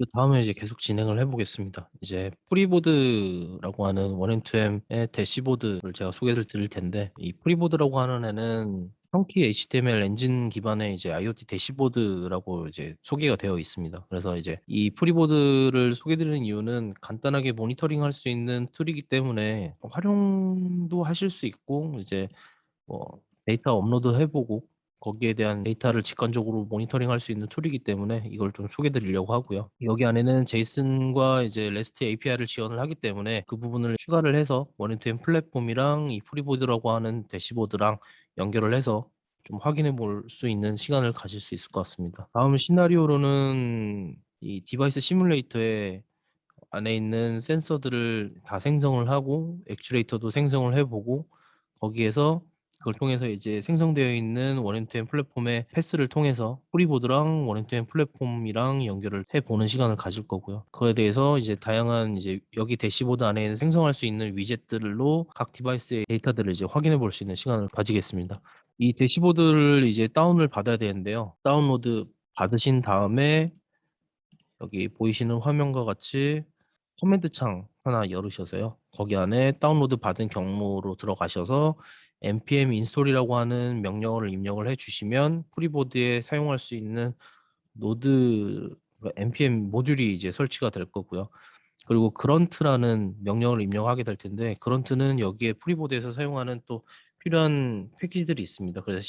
그다음에 이제 계속 진행을 해 보겠습니다. 이제 프리보드라고 하는 원앤투엠의 대시보드를 제가 소개를 드릴 텐데, 이 프리보드라고 하는 애는 형키 HTML 엔진 기반의 이제 IoT 대시보드라고 이제 소개가 되어 있습니다. 그래서 이제 이 프리보드를 소개 드리는 이유는 간단하게 모니터링할 수 있는 툴이기 때문에 활용도 하실 수 있고, 이제 데이터 업로드 해 보고 거기에 대한 데이터를 직관적으로 모니터링할 수 있는 툴이기 때문에 이걸 좀 소개 드리려고 하고요. 여기 안에는 제이슨과 이제 REST API를 지원을 하기 때문에 그 부분을 추가를 해서 원앤투엠 플랫폼이랑 이 프리보드라고 하는 대시보드랑 연결을 해서 좀 확인해 볼 수 있는 시간을 가질 수 있을 것 같습니다. 다음 시나리오로는 이 디바이스 시뮬레이터에 안에 있는 센서들을 다 생성을 하고 액추에이터도 생성을 해 보고, 거기에서 그걸 통해서 이제 생성되어 있는 원앤투엠 플랫폼의 패스를 통해서 프리보드랑 원앤투엠 플랫폼이랑 연결을 해 보는 시간을 가질 거고요. 그거에 대해서 이제 다양한 이제 여기 대시보드 안에 생성할 수 있는 위젯들로 각 디바이스의 데이터들을 이제 확인해 볼 수 있는 시간을 가지겠습니다. 이 대시보드를 이제 다운을 받아야 되는데요. 다운로드 받으신 다음에 여기 보이시는 화면과 같이 커맨드 창 하나 열으셔서요. 거기 안에 다운로드 받은 경로로 들어가셔서 npm install이라고 하는 명령어를 입력을 해 주시면 프리보드에 사용할 수 있는 노드 npm 모듈이 이제 설치가 될 거고요. 그리고 그런트라는 명령어를 입력하게 될 텐데, 그런트는 여기에 프리보드에서 사용하는 또 필요한 패키지들이 있습니다. 그래서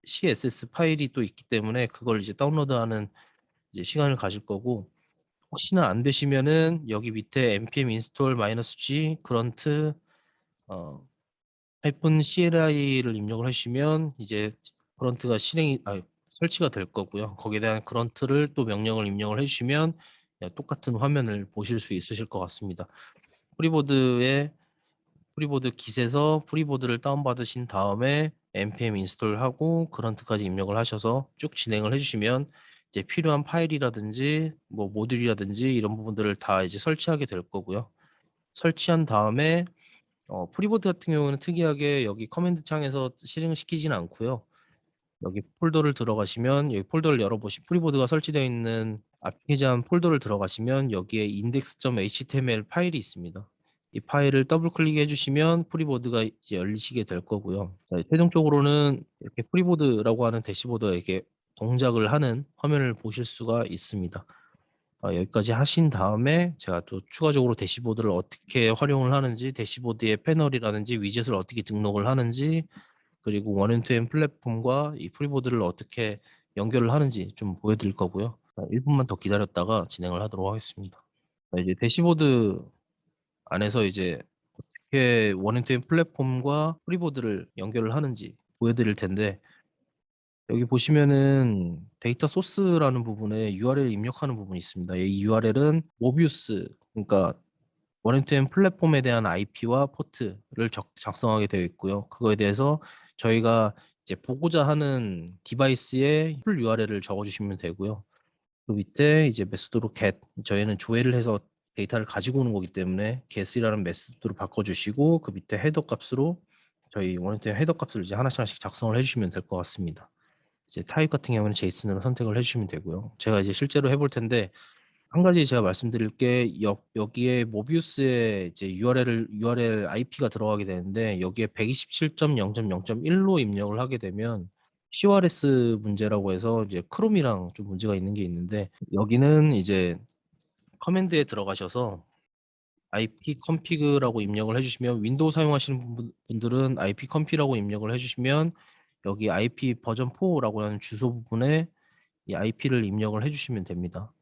CSS 파일이 또 있기 때문에 그걸 이제 다운로드하는 이제 시간을 가질 거고, 혹시나 안 되시면은 여기 밑에 npm install -g grunt 어 -CLI를 입력을 하시면 이제 그런트가 설치가 될 거고요. 거기에 대한 그런트를 또 명령을 입력을 해 주시면 똑같은 화면을 보실 수 있으실 것 같습니다. 프리보드에 프리보드 깃에서 프리보드를 다운받으신 다음에 npm 인스톨하고 그런트까지 입력을 하셔서 쭉 진행을 해 주시면 이제 필요한 파일이라든지 뭐 모듈이라든지 이런 부분들을 다 이제 설치하게 될 거고요. 설치한 다음에 프리보드 같은 경우는 특이하게 여기 커맨드 창에서 실행을 시키지는 않고요. 여기 폴더를 들어가시면 여기 폴더를 열어보시 프리보드가 설치되어 있는 아키자한 폴더를 들어가시면 여기에 index.html 파일이 있습니다. 이 파일을 더블 클릭해 주시면 프리보드가 이제 열리시게 될 거고요. 자, 최종적으로는 이렇게 프리보드라고 하는 대시보드가 이렇게 동작을 하는 화면을 보실 수가 있습니다. 여기까지 하신 다음에 제가 또 추가적으로 대시보드를 어떻게 활용을 하는지, 대시보드의 패널이라든지 위젯을 어떻게 등록을 하는지, 그리고 원앤투엠 플랫폼과 이 프리보드를 어떻게 연결을 하는지 좀 보여드릴 거고요. 1분만 더 기다렸다가 진행을 하도록 하겠습니다. 이제 대시보드 안에서 이제 어떻게 원앤투엠 플랫폼과 프리보드를 연결을 하는지 보여드릴 텐데, 여기 보시면은 데이터 소스라는 부분에 URL 입력하는 부분이 있습니다. 이 URL은 모비우스, 그러니까 원앤투엠 플랫폼에 대한 IP와 포트를 작성하게 되어 있고요. 그거에 대해서 저희가 이제 보고자 하는 디바이스의 풀 URL을 적어 주시면 되고요. 그 밑에 이제 메소드로 get, 저희는 조회를 해서 데이터를 가지고 오는 거기 때문에 get이라는 메소드로 바꿔 주시고, 그 밑에 헤더 값으로 저희 원앤투엠 헤더 값을 이제 하나씩 하나씩 작성을 해 주시면 될 것 같습니다. 이제 타입 같은 경우는 제이슨으로 선택을 해 주시면 되고요. 제가 이제 실제로 해볼 텐데, 한 가지 제가 말씀드릴 게 여기에 모비우스에 이제 URL IP가 들어가게 되는데, 여기에 127.0.0.1로 입력을 하게 되면 CORS 문제라고 해서 이제 크롬이랑 좀 문제가 있는 게 있는데, 여기는 이제 커맨드에 들어가셔서 ipconfig라고 입력을 해 주시면, 윈도우 사용하시는 분들은 ipconf라고 입력을 해 주시면 여기 IP 버전 4라고 하는 주소 부분에 이 IP를 입력을 해 주시면 됩니다.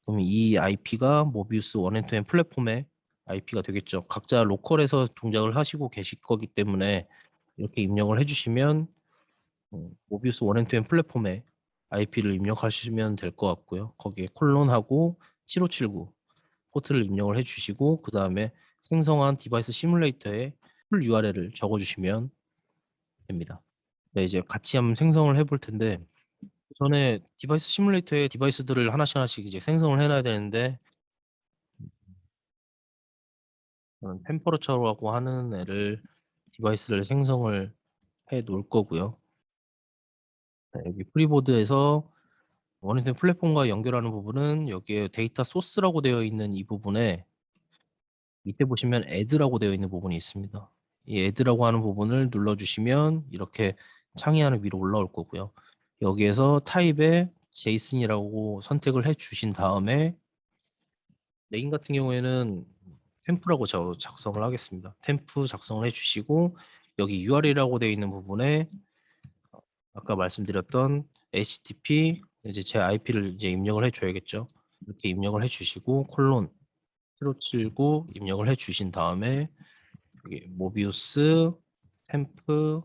그럼 이 IP가 모비우스 원앤투엠 플랫폼의 IP가 되겠죠. 각자 로컬에서 동작을 하시고 계실 거기 때문에 이렇게 입력을 해 주시면 모비우스 원앤투엠 플랫폼의 IP를 입력하시면 될 것 같고요. 거기에 콜론하고 7579 포트를 입력을 해 주시고, 그다음에 생성한 디바이스 시뮬레이터에 풀 URL을 적어 주시면 됩니다. 네, 이제 같이 한번 생성을 해볼 텐데, 전에 디바이스 시뮬레이터에 디바이스들을 하나씩 하나씩 이제 생성을 해 놔야 되는데, 저는 템퍼러처라고 하는 애를 디바이스를 생성을 해 놓을 거고요. 네, 여기 프리보드에서 원인된 플랫폼과 연결하는 부분은 여기에 데이터 소스라고 되어 있는 이 부분에 밑에 보시면 add라고 되어 있는 부분이 있습니다. 이 add라고 하는 부분을 눌러주시면 이렇게 창이 하나 위로 올라올 거고요. 여기에서 타입에 JSON이라고 선택을 해 주신 다음에 네임 같은 경우에는 템프라고 저 작성을 하겠습니다. 템프 작성을 해 주시고 여기 URL이라고 되어 있는 부분에 아까 말씀드렸던 HTTP 이제 제 IP를 이제 입력을 해 줘야겠죠. 이렇게 입력을 해 주시고 콜론 1579 입력을 해 주신 다음에 여기 모비우스 템프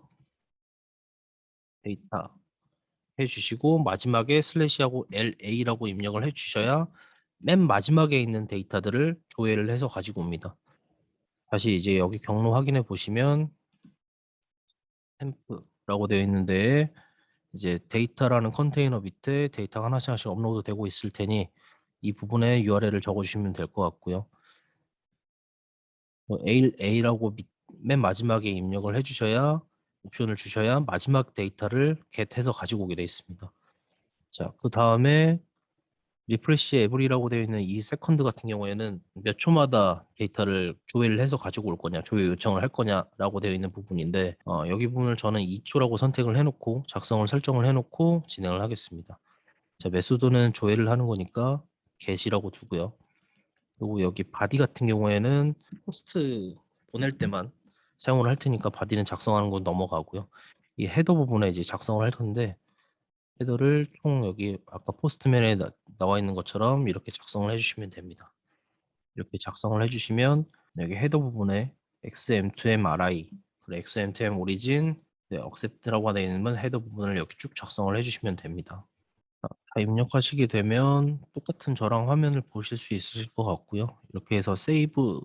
데이터 해 주시고 마지막에 슬래시하고 LA라고 입력을 해 주셔야 맨 마지막에 있는 데이터들을 조회를 해서 가지고 옵니다. 다시 이제 여기 경로 확인해 보시면 템프라고 되어 있는데 이제 데이터라는 컨테이너 밑에 데이터가 하나씩 하나씩 업로드 되고 있을 테니 이 부분에 URL을 적어 주시면 될 것 같고요. A라고 맨 마지막에 입력을 해 주셔야 옵션을 주셔야 마지막 데이터를 get해서 가지고 오게 되어 있습니다. 자, 그다음에 리프레시 에브리라고 되어 있는 이 세컨드 같은 경우에는 몇 초마다 데이터를 조회를 해서 가지고 올 거냐, 조회 요청을 할 거냐라고 되어 있는 부분인데 여기 부분을 저는 2초라고 선택을 해 놓고 작성을 설정을 해 놓고 진행을 하겠습니다. 자, 메소드는 조회를 하는 거니까 get이라고 두고요. 그리고 여기 바디 같은 경우에는 포스트 보낼 때만 사용을 할 테니까 바디는 작성하는 건 넘어가고요. 이 헤더 부분에 이제 작성을 할 건데 헤더를 총 여기 아까 포스트맨에 나와 있는 것처럼 이렇게 작성을 해주시면 됩니다. 이렇게 작성을 해주시면 여기 헤더 부분에 XM2MRI 그리고 XM2M 오리진 네, accept라고 되어 있는 헤더 부분을 이렇게 쭉 작성을 해주시면 됩니다. 다 입력하시게 되면 똑같은 저랑 화면을 보실 수 있으실 것 같고요. 이렇게 해서 세이브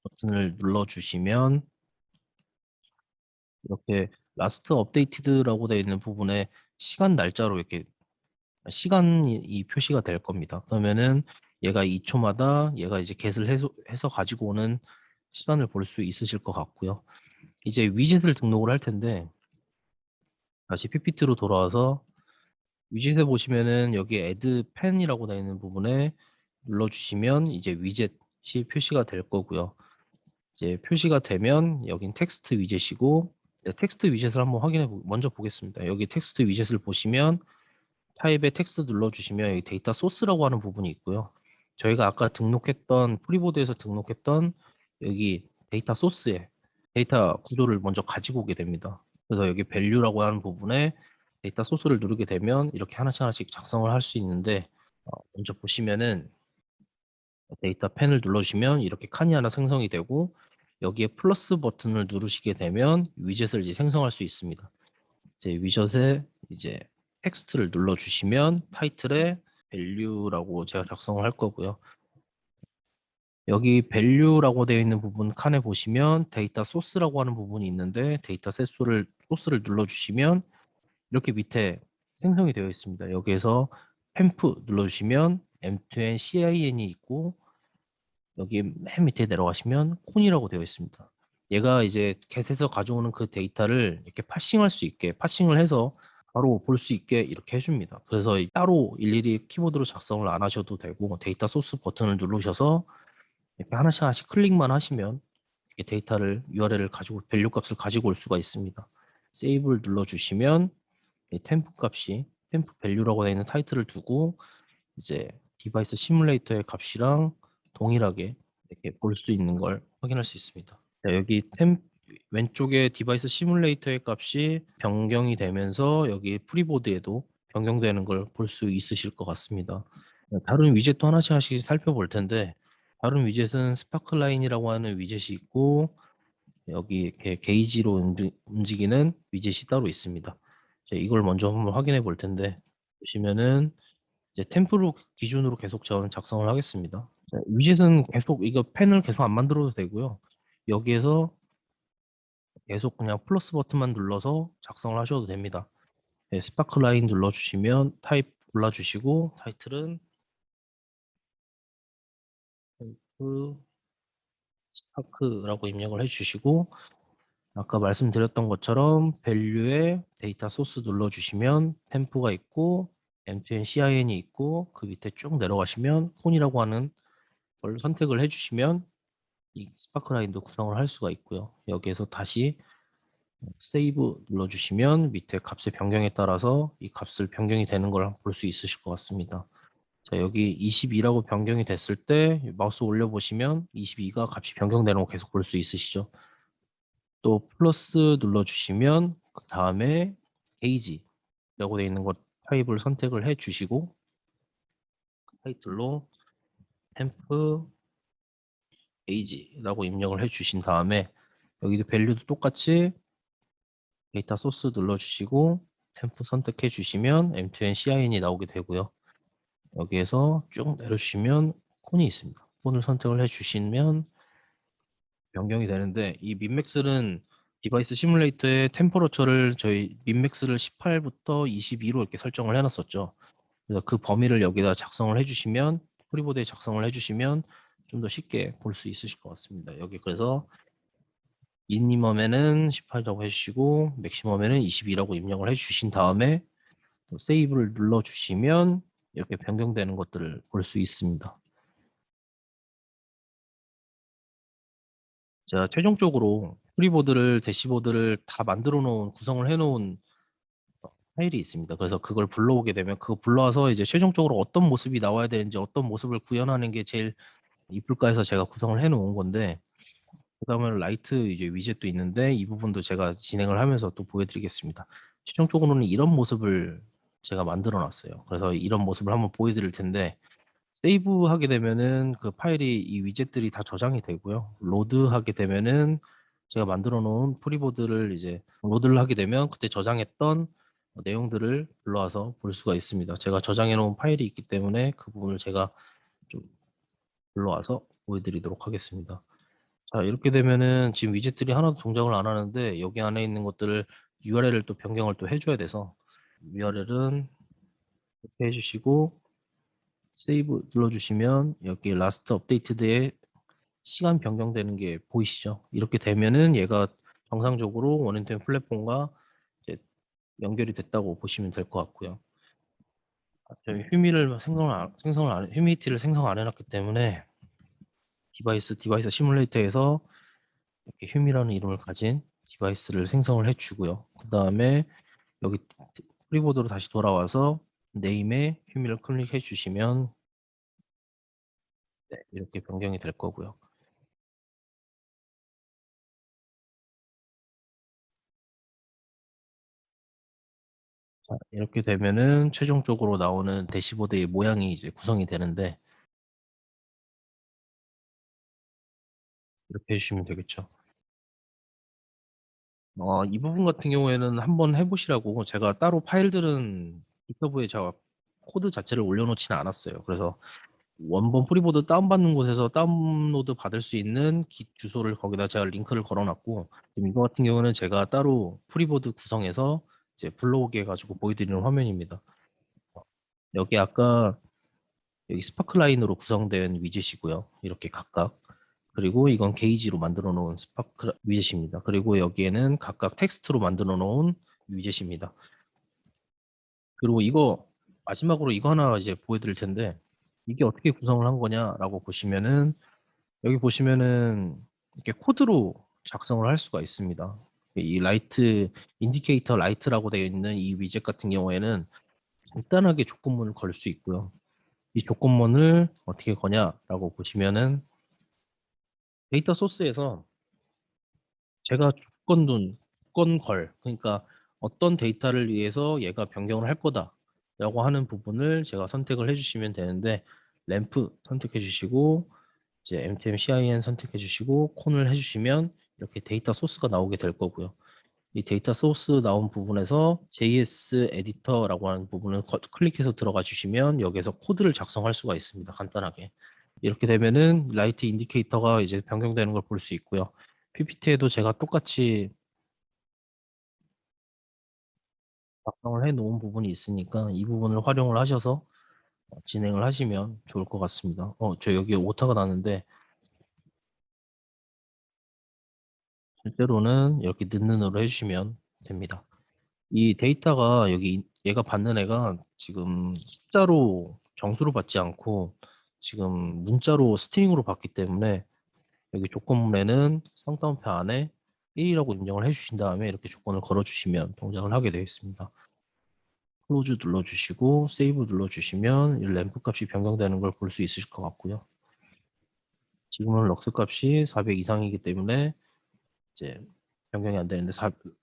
버튼을 눌러주시면 이렇게 라스트 업데이티드라고 되어 있는 부분에 시간 날짜로 이렇게 시간이 표시가 될 겁니다. 그러면은 얘가 2초마다 얘가 이제 get을 해서 가지고 오는 시간을 볼 수 있으실 것 같고요. 이제 위젯을 등록을 할 텐데 다시 PPT로 돌아와서 위젯에 보시면은 여기 add pen이라고 되어 있는 부분에 눌러주시면 이제 위젯이 표시가 될 거고요. 이제 표시가 되면 여긴 텍스트 위젯이고 텍스트 위젯을 한번 먼저 보겠습니다. 여기 텍스트 위젯을 보시면 타입에 텍스트 눌러주시면 여기 데이터 소스라고 하는 부분이 있고요. 저희가 아까 등록했던 프리보드에서 등록했던 여기 데이터 소스에 데이터 구조를 먼저 가지고 오게 됩니다. 그래서 여기 value라고 하는 부분에 데이터 소스를 누르게 되면 이렇게 하나씩 하나씩 작성을 할 수 있는데 먼저 보시면은 데이터 펜을 눌러주시면 이렇게 칸이 하나 생성이 되고 여기에 플러스 버튼을 누르시게 되면 위젯을 이제 생성할 수 있습니다. 이제 위젯에 이제 텍스트를 눌러주시면 타이틀에 value라고 제가 작성을 할 거고요. 여기 value라고 되어 있는 부분 칸에 보시면 데이터 소스라고 하는 부분이 있는데 데이터 소스를 눌러주시면 이렇게 밑에 생성이 되어 있습니다. 여기에서 펜프 눌러주시면 M2N CIN이 있고 여기 맨 밑에 내려가시면 콘이라고 되어 있습니다. 얘가 이제 겟에서 가져오는 그 데이터를 이렇게 파싱할 수 있게 파싱을 해서 바로 볼 수 있게 이렇게 해줍니다. 그래서 따로 일일이 키보드로 작성을 안 하셔도 되고 데이터 소스 버튼을 누르셔서 이렇게 하나씩 하나씩 클릭만 하시면 이렇게 데이터를 URL을 가지고 밸류 값을 가지고 올 수가 있습니다. 세이브를 눌러주시면 이 템프 값이 템프 밸류라고 되어 있는 타이틀을 두고 이제 디바이스 시뮬레이터의 값이랑 동일하게 이렇게 볼 수 있는 걸 확인할 수 있습니다. 자, 여기 왼쪽에 디바이스 시뮬레이터의 값이 변경이 되면서 여기 프리보드에도 변경되는 걸 볼 수 있으실 것 같습니다. 다른 위젯도 하나씩 하나씩 살펴볼 텐데 다른 위젯은 스파크라인이라고 하는 위젯이 있고 여기 이렇게 게이지로 움직이는 위젯이 따로 있습니다. 이걸 먼저 한번 확인해 볼 텐데 보시면은 이제 템프로 기준으로 계속 저는 작성을 하겠습니다. 자, 위젯은 계속 이거 펜을 계속 안 만들어도 되고요. 여기에서 계속 그냥 플러스 버튼만 눌러서 작성을 하셔도 됩니다. 네, 스파크라인 눌러주시면 타입 골라주시고 타이틀은 템프 스파크라고 입력을 해주시고 아까 말씀드렸던 것처럼 밸류에 데이터 소스 눌러주시면 템프가 있고 M2N CIN이 있고 그 밑에 쭉 내려가시면 콘이라고 하는 걸 선택을 해주시면 이 스파크라인도 구성을 할 수가 있고요. 여기에서 다시 세이브 눌러주시면 밑에 값의 변경에 따라서 이 값을 변경이 되는 걸 볼 수 있으실 것 같습니다. 자, 여기 22라고 변경이 됐을 때 마우스 올려보시면 22가 값이 변경되는 거 계속 볼 수 있으시죠. 또 플러스 눌러주시면 그 다음에 게이지라고 되어 있는 것 타입을 선택을 해주시고 타이틀로 템프 게이지라고 입력을 해주신 다음에 여기도 밸류도 똑같이 데이터 소스 눌러주시고 템프 선택해 주시면 M2N CIN이 나오게 되고요. 여기에서 쭉 내려주시면 콘이 있습니다. 콘을 선택을 해주시면 변경이 되는데 이 민맥스는 디바이스 시뮬레이터의 템퍼러처를 저희 민맥스를 18부터 22로 이렇게 설정을 해놨었죠. 그래서 그 범위를 여기다 작성을 해주시면 프리보드에 작성을 해주시면 좀 더 쉽게 볼 수 있으실 것 같습니다. 여기 그래서 미니멈에는 18이라고 해주시고 맥시멈에는 22라고 입력을 해주신 다음에 또 세이브를 눌러주시면 이렇게 변경되는 것들을 볼 수 있습니다. 자, 최종적으로 프리보드를 대시보드를 다 만들어 놓은 구성을 해 놓은 파일이 있습니다. 그래서 그걸 불러오게 되면 그거 불러와서 이제 최종적으로 어떤 모습이 나와야 되는지 어떤 모습을 구현하는 게 제일 이쁠까 해서 제가 구성을 해 놓은 건데 그다음에 라이트 이제 위젯도 있는데 이 부분도 제가 진행을 하면서 또 보여드리겠습니다. 최종적으로는 이런 모습을 제가 만들어 놨어요. 그래서 이런 모습을 한번 보여드릴 텐데 세이브하게 되면은 그 파일이 이 위젯들이 다 저장이 되고요. 로드하게 되면은 제가 만들어 놓은 프리보드를 이제 로드를 하게 되면 그때 저장했던 내용들을 불러와서 볼 수가 있습니다. 제가 저장해 놓은 파일이 있기 때문에 그 부분을 제가 좀 불러와서 보여드리도록 하겠습니다. 자, 이렇게 되면은 지금 위젯들이 하나도 동작을 안 하는데 여기 안에 있는 것들을 URL을 또 변경을 또 해줘야 돼서 URL은 이렇게 해주시고 세이브 눌러주시면 여기 라스트 업데이트드에 시간 변경되는 게 보이시죠? 이렇게 되면은 얘가 정상적으로 원앤텐 플랫폼과 이제 연결이 됐다고 보시면 될 것 같고요. 저희 휴미티를 생성 안 해놨기 때문에 디바이스 시뮬레이터에서 이렇게 휴미라는 이름을 가진 디바이스를 생성을 해주고요. 그 다음에 여기 프리보드로 다시 돌아와서 네임에 휴미를 클릭해 주시면 네, 이렇게 변경이 될 거고요. 자, 이렇게 되면은 최종적으로 나오는 대시보드의 모양이 이제 구성이 되는데 이렇게 해주시면 되겠죠. 이 부분 같은 경우에는 한번 해보시라고 제가 따로 파일들은 기터브에 제가 코드 자체를 올려놓지는 않았어요. 그래서 원본 프리보드 다운받는 곳에서 다운로드 받을 수 있는 깃 주소를 거기다 제가 링크를 걸어놨고 지금 이거 같은 경우는 제가 따로 프리보드 구성해서 이제 불러오게 해가지고 보여드리는 화면입니다. 여기 아까 여기 스파크라인으로 구성된 위젯이고요. 이렇게 각각. 그리고 이건 게이지로 만들어 놓은 스파크 위젯입니다. 그리고 여기에는 각각 텍스트로 만들어 놓은 위젯입니다. 그리고 이거 마지막으로 이거 하나 이제 보여드릴 텐데 이게 어떻게 구성을 한 거냐라고 보시면은 여기 보시면은 이렇게 코드로 작성을 할 수가 있습니다. 이 라이트 인디케이터 라이트라고 되어 있는 이 위젯 같은 경우에는 간단하게 조건문을 걸 수 있고요. 이 조건문을 어떻게 거냐라고 보시면은 데이터 소스에서 제가 조건 걸 그러니까 어떤 데이터를 위해서 얘가 변경을 할 거다라고 하는 부분을 제가 선택을 해주시면 되는데 램프 선택해 주시고 이제 MTM CIN 선택해 주시고 콘을 해주시면 이렇게 데이터 소스가 나오게 될 거고요. 이 데이터 소스 나온 부분에서 JS 에디터라고 하는 부분을 클릭해서 들어가 주시면 여기에서 코드를 작성할 수가 있습니다. 간단하게. 이렇게 되면은 라이트 인디케이터가 이제 변경되는 걸 볼 수 있고요. PPT에도 제가 똑같이 작성을 해 놓은 부분이 있으니까 이 부분을 활용을 하셔서 진행을 하시면 좋을 것 같습니다. 저 여기 오타가 나는데 실제로는 이렇게 는으로 해주시면 됩니다. 이 데이터가 여기 얘가 받는 애가 지금 숫자로 정수로 받지 않고 지금 문자로 스트링으로 받기 때문에 여기 조건문에는 쌍따옴표 안에 1이라고 입력을 해주신 다음에 이렇게 조건을 걸어주시면 동작을 하게 되어 있습니다. 클로즈 눌러주시고 세이브 눌러주시면 이 램프 값이 변경되는 걸 볼 수 있으실 것 같고요. 지금은 럭스 값이 400 이상이기 때문에 이제 변경이 안 되는데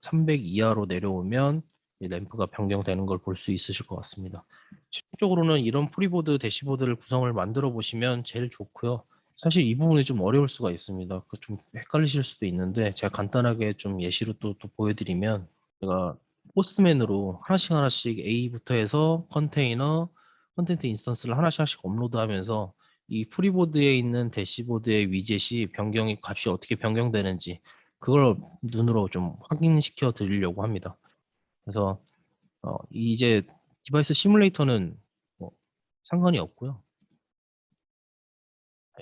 300 이하로 내려오면 이 램프가 변경되는 걸 볼 수 있으실 것 같습니다. 실질적으로는 이런 프리보드 대시보드를 구성을 만들어 보시면 제일 좋고요. 사실 이 부분이 좀 어려울 수가 있습니다. 좀 헷갈리실 수도 있는데 제가 간단하게 좀 예시로 또 보여드리면 제가 포스트맨으로 하나씩 하나씩 A부터 해서 컨테이너, 컨텐트 인스턴스를 하나씩 하나씩 업로드하면서 이 프리보드에 있는 대시보드의 위젯이 변경이 값이 어떻게 변경되는지 그걸 눈으로 좀 확인시켜 드리려고 합니다. 그래서 이제 디바이스 시뮬레이터는 뭐 상관이 없고요.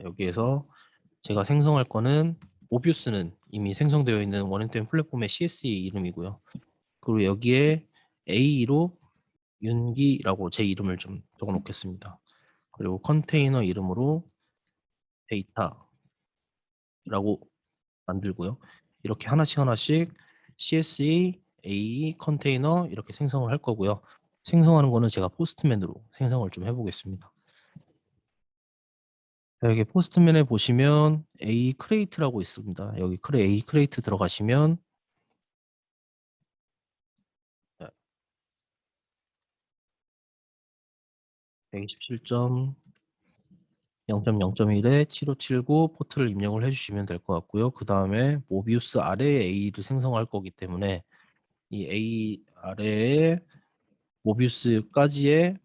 여기에서 제가 생성할 거는 모비우스는 이미 생성되어 있는 원앤템 플랫폼의 CSE 이름이고요. 그리고 여기에 A로 윤기라고 제 이름을 좀 적어 놓겠습니다. 그리고 컨테이너 이름으로 데이터라고 만들고요. 이렇게 하나씩 하나씩 CSE, A, 컨테이너 이렇게 생성을 할 거고요. 생성하는 거는 제가 포스트맨으로 생성을 좀 해보겠습니다. 여기 포스트맨에 보시면 A 크레이트라고 있습니다. 여기 A 크레이트 들어가시면 127.0.0.1에 7579 포트를 입력을 해주시면 될 것 같고요. 그 다음에 모비우스 아래에 A를 생성할 거기 때문에 이 A 아래에 모비우스까지의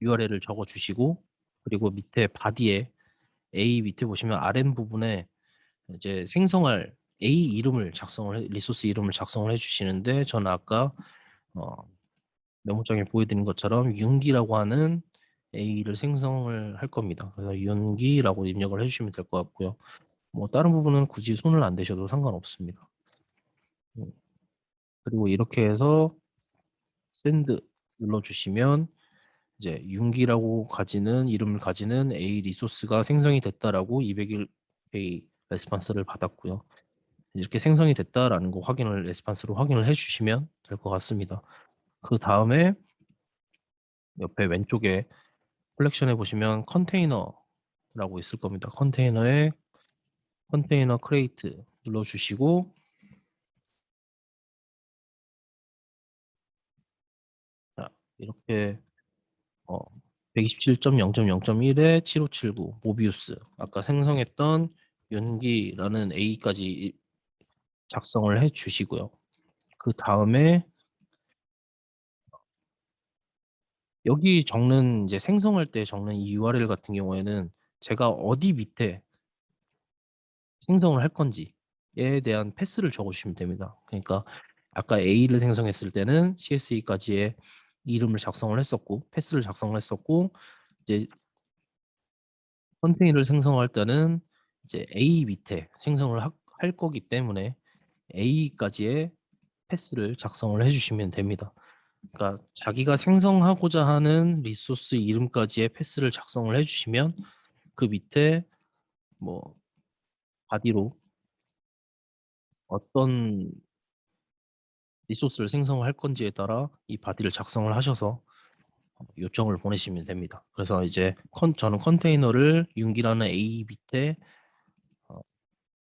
URL을 적어주시고 그리고 밑에 바디에 A 밑에 보시면 RM 부분에 이제 생성할 A 이름을 리소스 이름을 작성을 해주시는데 저는 아까 어, 메모장에 보여드린 것처럼 윤기라고 하는 A를 생성을 할 겁니다. 그래서 윤기라고 입력을 해주시면 될 것 같고요. 뭐 다른 부분은 굳이 손을 안 대셔도 상관없습니다. 그리고 이렇게 해서 샌드 눌러주시면 이제 윤기라고 이름을 가지는 A 리소스가 생성이 됐다라고 200일 A 레스판스를 받았고요. 이렇게 생성이 됐다라는 거 레스판스로 확인을 해주시면 될 것 같습니다. 그 다음에 옆에 왼쪽에 컬렉션에 보시면 컨테이너라고 있을 겁니다. 컨테이너에 컨테이너 크레이트 눌러주시고 자, 이렇게 127.0.0.1에 7579 모비우스 아까 생성했던 윤기라는 A까지 작성을 해 주시고요. 그 다음에 여기 적는 이제 생성할 때 적는 이 URL 같은 경우에는 제가 어디 밑에 생성을 할 건지에 대한 패스를 적어주시면 됩니다. 그러니까 아까 A를 생성했을 때는 CSE까지의 이름을 작성을 했었고 패스를 작성을 했었고 이제 컨테이너를 생성할 때는 이제 A 밑에 생성을 할 거기 때문에 A까지의 패스를 작성을 해주시면 됩니다. 그러니까 자기가 생성하고자 하는 리소스 이름까지의 패스를 작성을 해주시면 그 밑에 뭐 바디로 어떤 리소스를 생성할 건지에 따라 이 바디를 작성을 하셔서 요청을 보내시면 됩니다. 그래서 이제 저는 컨테이너를 윤기라는 A 밑에 어,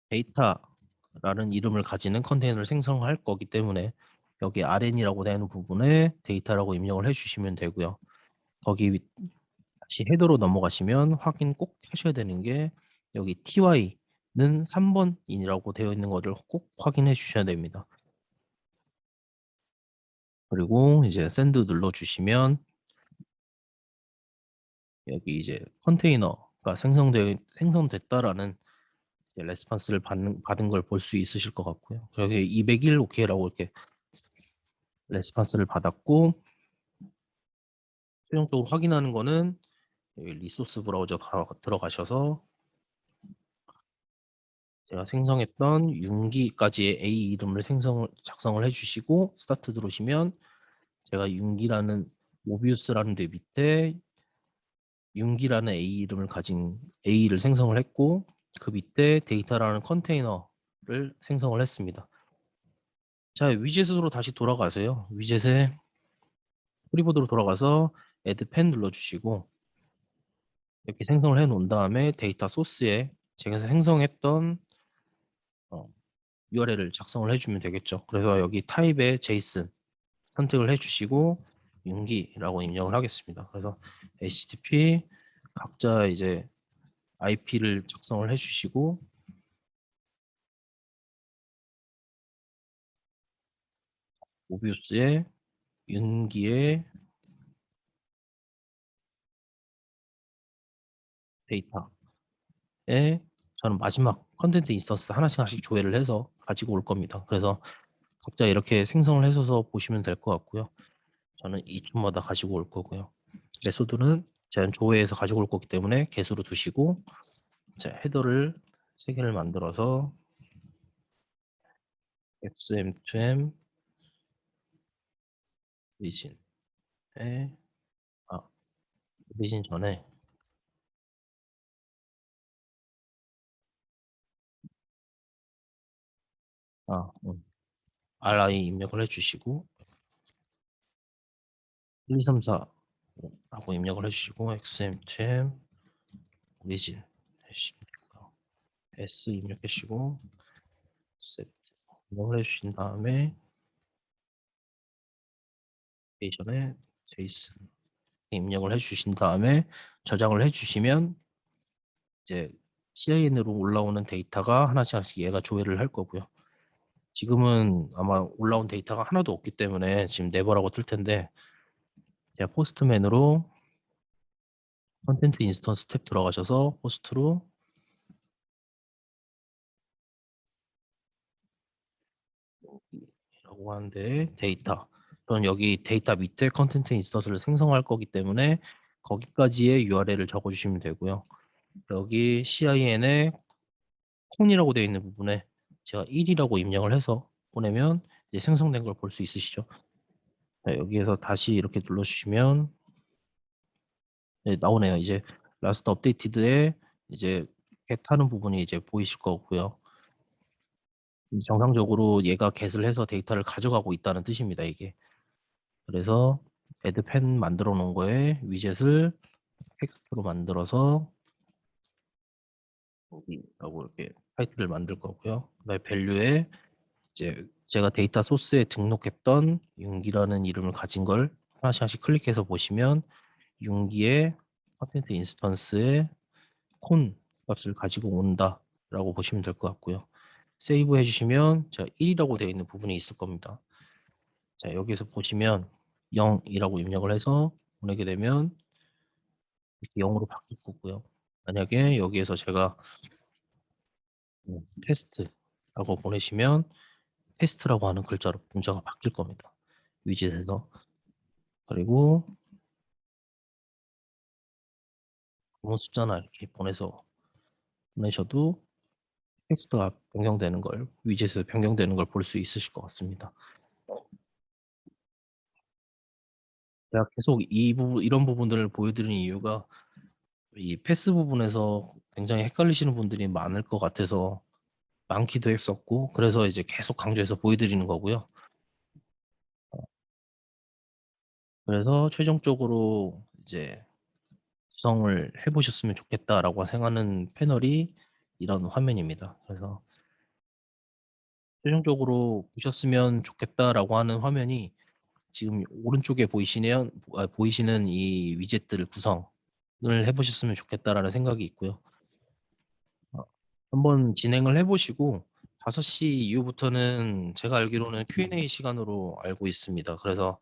데이터라는 이름을 가지는 컨테이너를 생성할 거기 때문에 여기 RN이라고 되는 부분에 데이터라고 입력을 해주시면 되고요. 거기 다시 헤더로 넘어가시면 확인 꼭 하셔야 되는 게 여기 TY는 3번이라고 되어 있는 것을 꼭 확인해 주셔야 됩니다. 그리고 이제 샌드 눌러주시면 여기 이제 컨테이너가 생성됐다라는 레스판스를 받은 걸 볼 수 있으실 것 같고요. 여기 201 오케이라고 이렇게 레스판스를 받았고 최종적으로 확인하는 거는 여기 리소스 브라우저 들어가셔서 제가 생성했던 윤기까지의 A 이름을 작성을 해주시고 스타트 누르시면 제가 윤기라는 모비우스라는 데 밑에 윤기라는 A 이름을 가진 A를 생성을 했고 그 밑에 데이터라는 컨테이너를 생성을 했습니다. 자, 위젯으로 다시 돌아가세요. 위젯에 프리보드로 돌아가서 add pen 눌러주시고 이렇게 생성을 해 놓은 다음에 데이터 소스에 제가 생성했던 URL을 작성을 해주면 되겠죠. 그래서 여기 타입에 JSON 선택을 해주시고 윤기라고 입력을 하겠습니다. 그래서 HTTP 각자 이제 IP를 작성을 해주시고 모비우스의 윤기의 데이터에 저는 마지막 컨텐트 인스턴스 하나씩 조회를 해서 가지고 올 겁니다. 그래서 각자 이렇게 생성을 해서 보시면 될 것 같고요. 저는 2초마다 가지고 올 거고요. 메소드는 제가 조회해서 가지고 올 거기 때문에 개수로 두시고 자, 헤더를 3개를 만들어서 xm2m 리진에 아 리진 전에 아 RI 입력을 해주시고 1, 2, 3, 4 라고 입력을 해주시고 xm2m 리진 해주시면 되고요. S 입력해 주시고 set 입력을 해주신 다음에 스테이션에 JSON 입력을 해주신 다음에 저장을 해주시면 이제 CIN으로 올라오는 데이터가 하나씩 얘가 조회를 할 거고요. 지금은 아마 올라온 데이터가 하나도 없기 때문에 지금 네버라고 뜰 텐데 제가 포스트맨으로 컨텐트 인스턴스 탭 들어가셔서 포스트로 라고 하는데 데이터 저는 여기 데이터 밑에 컨텐트 인스턴스를 생성할 거기 때문에 거기까지의 URL을 적어주시면 되고요. 여기 CIN에 콘이라고 되어 있는 부분에 제가 1이라고 입력을 해서 보내면 이제 생성된 걸 볼 수 있으시죠. 네, 여기에서 다시 이렇게 눌러주시면 네, 나오네요. 이제 라스트 업데이티드에 이제 get하는 부분이 이제 보이실 거고요. 정상적으로 얘가 get을 해서 데이터를 가져가고 있다는 뜻입니다. 이게. 그래서 add pen 만들어 놓은 거에 위젯을 텍스트로 만들어서 여기라고 이렇게 타이틀을 만들 거고요. 그다음에 밸류에 이제 제가 데이터 소스에 등록했던 윤기라는 이름을 가진 걸 하나씩 클릭해서 보시면 윤기의 컨텐트 인스턴스에 콘 값을 가지고 온다라고 보시면 될 것 같고요. 세이브 해주시면 제가 1이라고 되어 있는 부분이 있을 겁니다. 자, 여기서 보시면 0이라고 입력을 해서 보내게 되면 이렇게 0으로 바뀔 거고요. 만약에 여기에서 제가 테스트라고 보내시면 테스트라고 하는 글자로 문자가 바뀔 겁니다. 위젯에서. 그리고 구문 숫자나 이렇게 보내셔도 텍스트가 변경되는 걸 위젯에서 변경되는 걸 볼 수 있으실 것 같습니다. 제가 계속 이 부분 이런 부분들을 보여드리는 이유가 이 패스 부분에서 굉장히 헷갈리시는 분들이 많을 것 같아서 많기도 했었고 그래서 이제 계속 강조해서 보여드리는 거고요. 그래서 최종적으로 이제 구성을 해보셨으면 좋겠다라고 생각하는 패널이 이런 화면입니다. 그래서 최종적으로 보셨으면 좋겠다라고 하는 화면이 지금 오른쪽에 보이시는 이 위젯들 구성을 해보셨으면 좋겠다라는 생각이 있고요. 한번 진행을 해보시고 5시 이후부터는 제가 알기로는 Q&A 시간으로 알고 있습니다. 그래서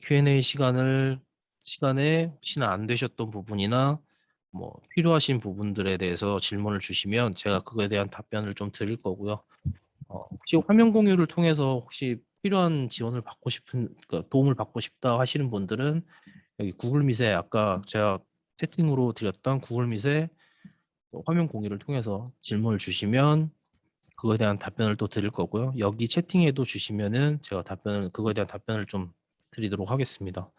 Q&A 시간에 혹시나 안 되셨던 부분이나 뭐 필요하신 부분들에 대해서 질문을 주시면 제가 그거에 대한 답변을 좀 드릴 거고요. 혹시 화면 공유를 통해서 혹시 필요한 지원을 받고 싶은 그러니까 도움을 받고 싶다 하시는 분들은 여기 구글 밑에 아까 제가 채팅으로 드렸던 구글 밑에 화면 공유를 통해서 질문을 주시면 그거에 대한 답변을 또 드릴 거고요. 여기 채팅에도 주시면은 제가 그거에 대한 답변을 좀 드리도록 하겠습니다.